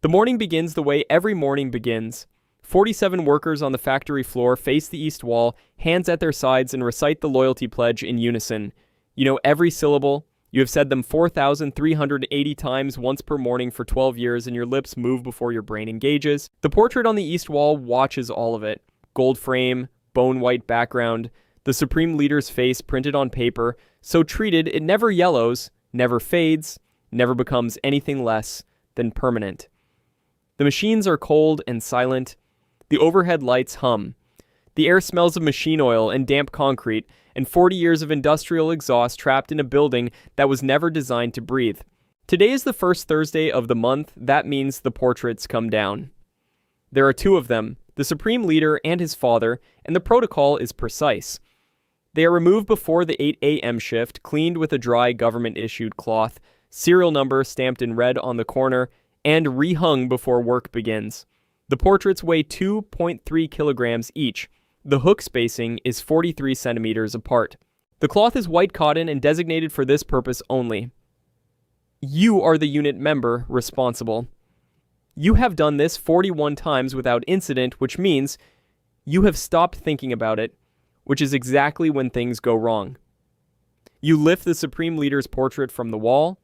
The morning begins the way every morning begins. 47 workers on the factory floor face the east wall, hands at their sides, and recite the loyalty pledge in unison. You know every syllable. You have said them 4,380 times once per morning for 12 years, and your lips move before your brain engages. The portrait on the east wall watches all of it. Gold frame, bone-white background, the Supreme Leader's face printed on paper, so treated it never yellows, never fades, never becomes anything less than permanent. The machines are cold and silent. The overhead lights hum. The air smells of machine oil and damp concrete, and 40 years of industrial exhaust trapped in a building that was never designed to breathe. Today is the first Thursday of the month. That means the portraits come down. There are two of them, the Supreme Leader and his father, and the protocol is precise. They are removed before the 8 a.m. shift, cleaned with a dry government-issued cloth, serial number stamped in red on the corner, and rehung before work begins. The portraits weigh 2.3 kilograms each. The hook spacing is 43 centimeters apart. The cloth is white cotton and designated for this purpose only. You are the unit member responsible. You have done this 41 times without incident, which means you have stopped thinking about it, which is exactly when things go wrong. You lift the Supreme Leader's portrait from the wall.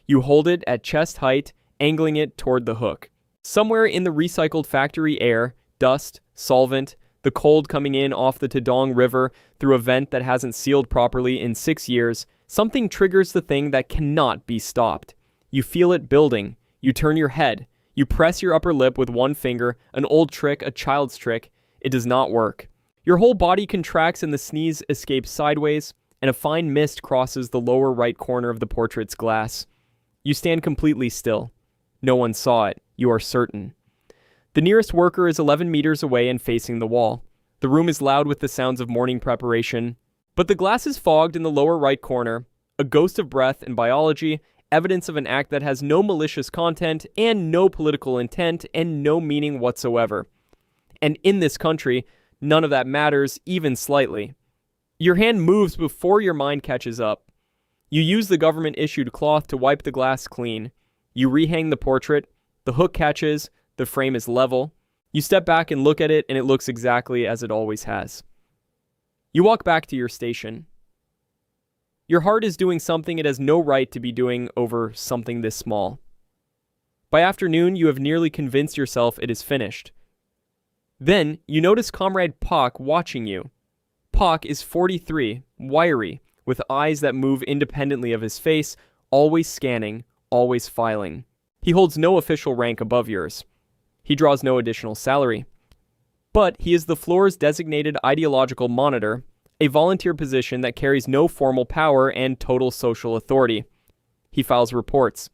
You hold it at chest height, angling it toward the hook. Somewhere in the recycled factory air, dust, solvent, the cold coming in off the Tadong River through a vent that hasn't sealed properly in 6 years, something triggers the thing that cannot be stopped. You feel it building. You turn your head. You press your upper lip with one finger, an old trick, a child's trick. It does not work. Your whole body contracts and the sneeze escapes sideways, and a fine mist crosses the lower right corner of the portrait's glass. You stand completely still. No one saw it. You are certain. The nearest worker is 11 meters away and facing the wall. The room is loud with the sounds of morning preparation, but the glass is fogged in the lower right corner, a ghost of breath and biology, evidence of an act that has no malicious content and no political intent and no meaning whatsoever. And in this country, none of that matters even slightly. Your hand moves before your mind catches up. You use the government-issued cloth to wipe the glass clean. You rehang the portrait. The hook catches. The frame is level. You step back and look at it, and it looks exactly as it always has. You walk back to your station. Your heart is doing something it has no right to be doing over something this small. By afternoon, you have nearly convinced yourself it is finished. Then, you notice Comrade Pak watching you. Pak is 43, wiry, with eyes that move independently of his face, always scanning, always filing. He holds no official rank above yours. He draws no additional salary. But he is the floor's designated ideological monitor, a volunteer position that carries no formal power and total social authority. He files reports.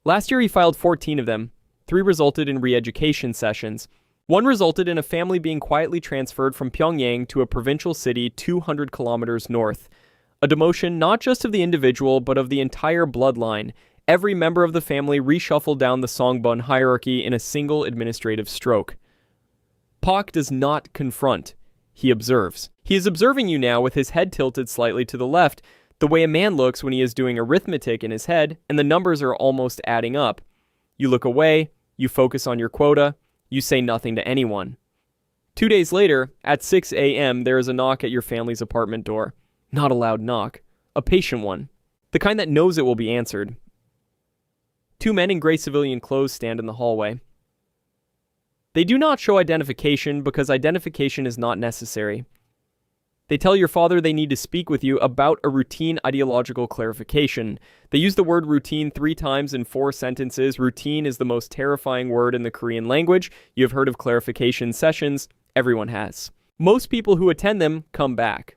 Last year he filed 14 of them. 3 resulted in re-education sessions. 1 resulted in a family being quietly transferred from Pyongyang to a provincial city 200 kilometers north. A demotion not just of the individual, but of the entire bloodline. Every member of the family reshuffled down the Songbun hierarchy in a single administrative stroke. Pak does not confront. He observes. He is observing you now with his head tilted slightly to the left, the way a man looks when he is doing arithmetic in his head, and the numbers are almost adding up. You look away, you focus on your quota, you say nothing to anyone. 2 days later, at 6 a.m., there is a knock at your family's apartment door. Not a loud knock. A patient one. The kind that knows it will be answered. 2 men in gray civilian clothes stand in the hallway. They do not show identification because identification is not necessary. They tell your father they need to speak with you about a routine ideological clarification. They use the word routine 3 times in 4 sentences. Routine is the most terrifying word in the Korean language. You have heard of clarification sessions. Everyone has. Most people who attend them come back.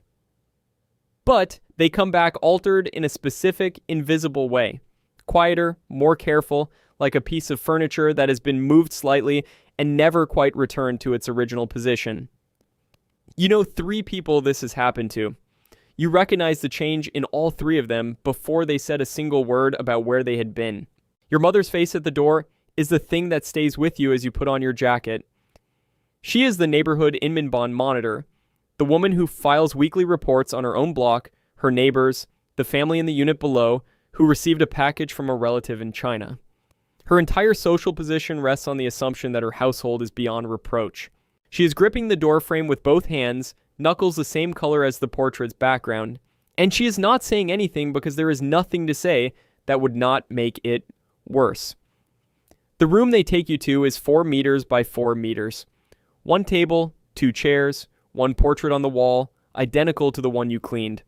But they come back altered in a specific, invisible way. Quieter, more careful, like a piece of furniture that has been moved slightly and never quite returned to its original position. You know 3 people this has happened to. You recognize the change in all 3 of them before they said a single word about where they had been. Your mother's face at the door is the thing that stays with you as you put on your jacket. She is the neighborhood Inminbon monitor, the woman who files weekly reports on her own block, her neighbors, the family in the unit below, who received a package from a relative in China. Her entire social position rests on the assumption that her household is beyond reproach. She is gripping the doorframe with both hands, knuckles the same color as the portrait's background, and she is not saying anything because there is nothing to say that would not make it worse. The room they take you to is 4 meters by 4 meters. 1 table, 2 chairs, 1 portrait on the wall, identical to the one you cleaned.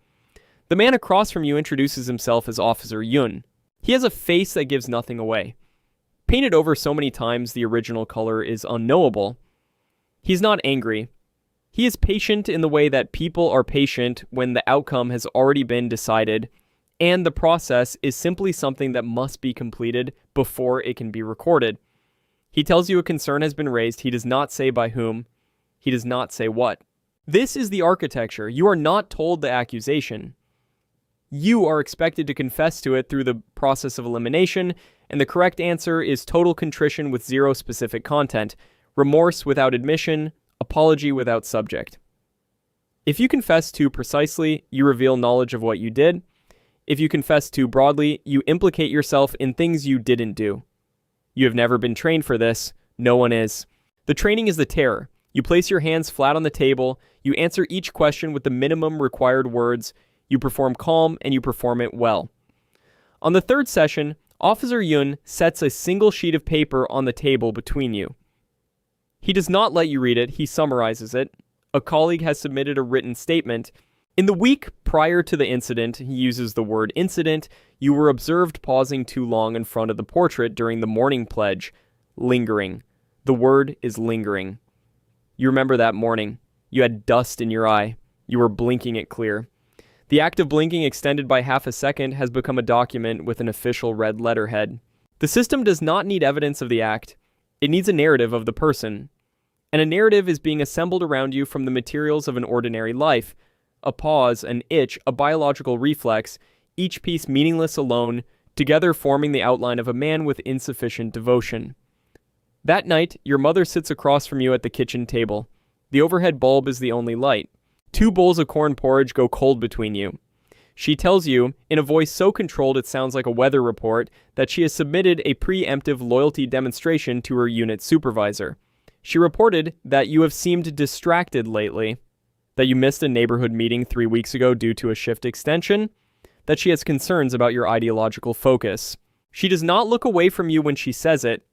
The man across from you introduces himself as Officer Yun. He has a face that gives nothing away. Painted over so many times the original color is unknowable. He's not angry. He is patient in the way that people are patient when the outcome has already been decided, and the process is simply something that must be completed before it can be recorded. He tells you a concern has been raised. He does not say by whom. He does not say what. This is the architecture. You are not told the accusation. You are expected to confess to it through the process of elimination, and the correct answer is total contrition with 0 specific content, remorse without admission, apology without subject. If you confess too precisely, you reveal knowledge of what you did. If you confess too broadly, you implicate yourself in things you didn't do. You have never been trained for this. No one is. The training is the terror. You place your hands flat on the table. You answer each question with the minimum required words. You perform calm, and you perform it well. On the 3rd session, Officer Yun sets a single sheet of paper on the table between you. He does not let you read it. He summarizes it. A colleague has submitted a written statement. In the week prior to the incident, he uses the word incident, you were observed pausing too long in front of the portrait during the morning pledge. Lingering. The word is lingering. You remember that morning. You had dust in your eye. You were blinking it clear. The act of blinking extended by half a second has become a document with an official red letterhead. The system does not need evidence of the act. It needs a narrative of the person. And a narrative is being assembled around you from the materials of an ordinary life. A pause, an itch, a biological reflex, each piece meaningless alone, together forming the outline of a man with insufficient devotion. That night, your mother sits across from you at the kitchen table. The overhead bulb is the only light. 2 bowls of corn porridge go cold between you. She tells you, in a voice so controlled it sounds like a weather report, that she has submitted a preemptive loyalty demonstration to her unit supervisor. She reported that you have seemed distracted lately, that you missed a neighborhood meeting 3 weeks ago due to a shift extension, that she has concerns about your ideological focus. She does not look away from you when she says it.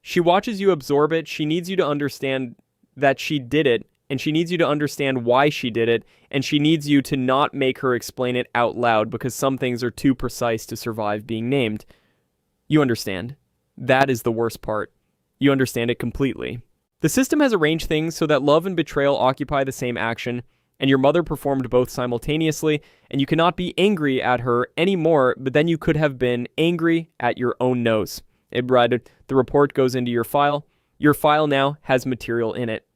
She watches you absorb it. She needs you to understand that she did it, and she needs you to understand why she did it, and she needs you to not make her explain it out loud because some things are too precise to survive being named. You understand. That is the worst part. You understand it completely. The system has arranged things so that love and betrayal occupy the same action, and your mother performed both simultaneously, and you cannot be angry at her anymore, but then you could have been angry at your own nose. The report goes into your file. Your file now has material in it.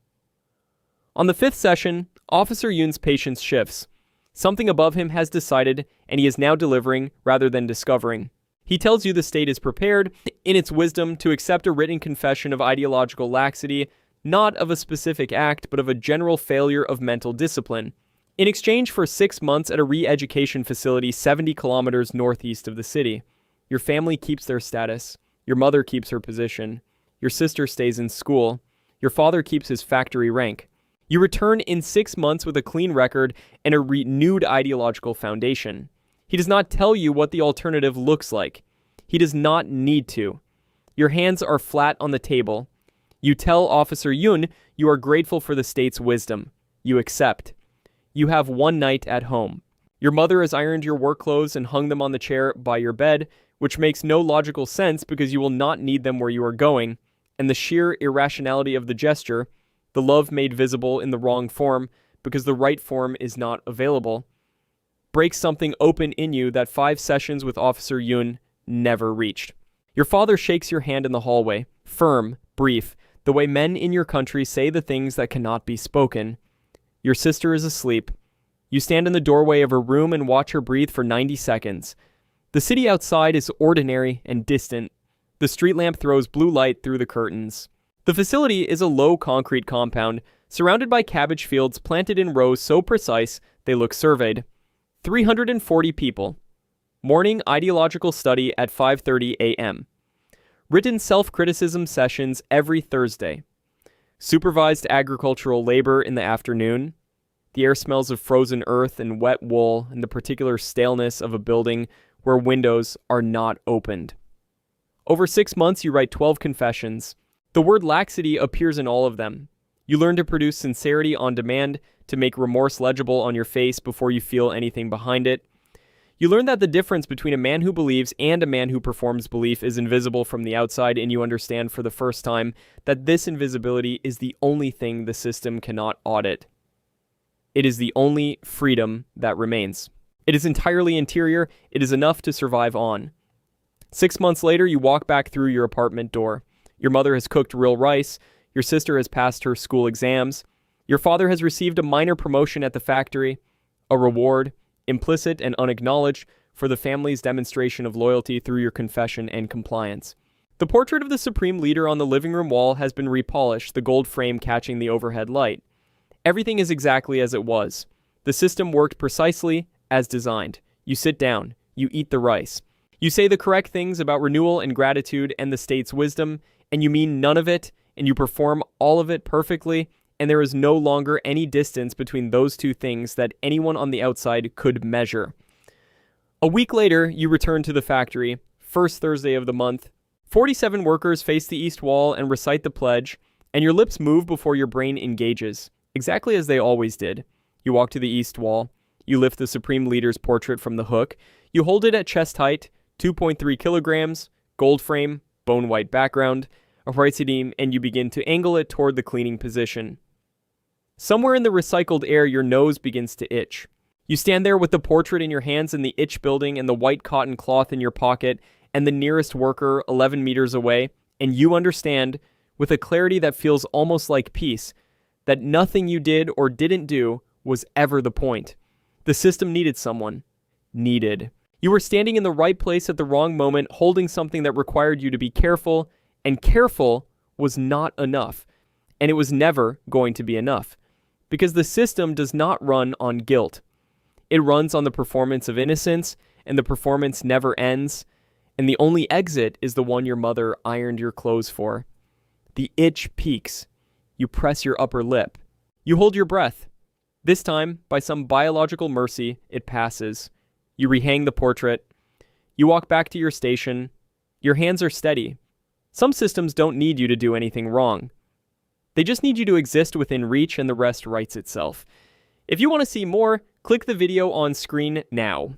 On the 5th session, Officer Yun's patience shifts. Something above him has decided, and he is now delivering rather than discovering. He tells you the state is prepared, in its wisdom, to accept a written confession of ideological laxity, not of a specific act, but of a general failure of mental discipline, in exchange for 6 months at a re-education facility 70 kilometers northeast of the city. Your family keeps their status. Your mother keeps her position. Your sister stays in school. Your father keeps his factory rank. You return in 6 months with a clean record and a renewed ideological foundation. He does not tell you what the alternative looks like. He does not need to. Your hands are flat on the table. You tell Officer Yun you are grateful for the state's wisdom. You accept. You have 1 night at home. Your mother has ironed your work clothes and hung them on the chair by your bed, which makes no logical sense because you will not need them where you are going, and the sheer irrationality of the gesture, the love made visible in the wrong form because the right form is not available, breaks something open in you that 5 sessions with Officer Yun never reached. Your father shakes your hand in the hallway, firm, brief, the way men in your country say the things that cannot be spoken. Your sister is asleep. You stand in the doorway of her room and watch her breathe for 90 seconds. The city outside is ordinary and distant. The street lamp throws blue light through the curtains. The facility is a low concrete compound, surrounded by cabbage fields planted in rows so precise they look surveyed. 340 people. Morning ideological study at 5:30 a.m. Written self-criticism sessions every Thursday. Supervised agricultural labor in the afternoon. The air smells of frozen earth and wet wool and the particular staleness of a building where windows are not opened. Over 6 months, you write 12 confessions. The word laxity appears in all of them. You learn to produce sincerity on demand, to make remorse legible on your face before you feel anything behind it. You learn that the difference between a man who believes and a man who performs belief is invisible from the outside, and you understand for the first time that this invisibility is the only thing the system cannot audit. It is the only freedom that remains. It is entirely interior. It is enough to survive on. 6 months later, you walk back through your apartment door. Your mother has cooked real rice. Your sister has passed her school exams. Your father has received a minor promotion at the factory, a reward, implicit and unacknowledged, for the family's demonstration of loyalty through your confession and compliance. The portrait of the supreme leader on the living room wall has been repolished, the gold frame catching the overhead light. Everything is exactly as it was. The system worked precisely as designed. You sit down. You eat the rice. You say the correct things about renewal and gratitude and the state's wisdom, and you mean none of it, and you perform all of it perfectly, and there is no longer any distance between those two things that anyone on the outside could measure. A week later, you return to the factory, first Thursday of the month. 47 workers face the east wall and recite the pledge, and your lips move before your brain engages, exactly as they always did. You walk to the east wall. You lift the supreme leader's portrait from the hook. You hold it at chest height, 2.3 kilograms, gold frame, bone white background, a recite, and you begin to angle it toward the cleaning position. Somewhere in the recycled air, your nose begins to itch. You stand there with the portrait in your hands and the itch building and the white cotton cloth in your pocket and the nearest worker 11 meters away, and you understand, with a clarity that feels almost like peace, that nothing you did or didn't do was ever the point. The system needed someone. Needed. You were standing in the right place at the wrong moment, holding something that required you to be careful, and careful was not enough. And it was never going to be enough. Because the system does not run on guilt. It runs on the performance of innocence, and the performance never ends, and the only exit is the one your mother ironed your clothes for. The itch peaks. You press your upper lip. You hold your breath. This time, by some biological mercy, it passes. You rehang the portrait. You walk back to your station. Your hands are steady. Some systems don't need you to do anything wrong. They just need you to exist within reach, and the rest writes itself. If you want to see more, click the video on screen now.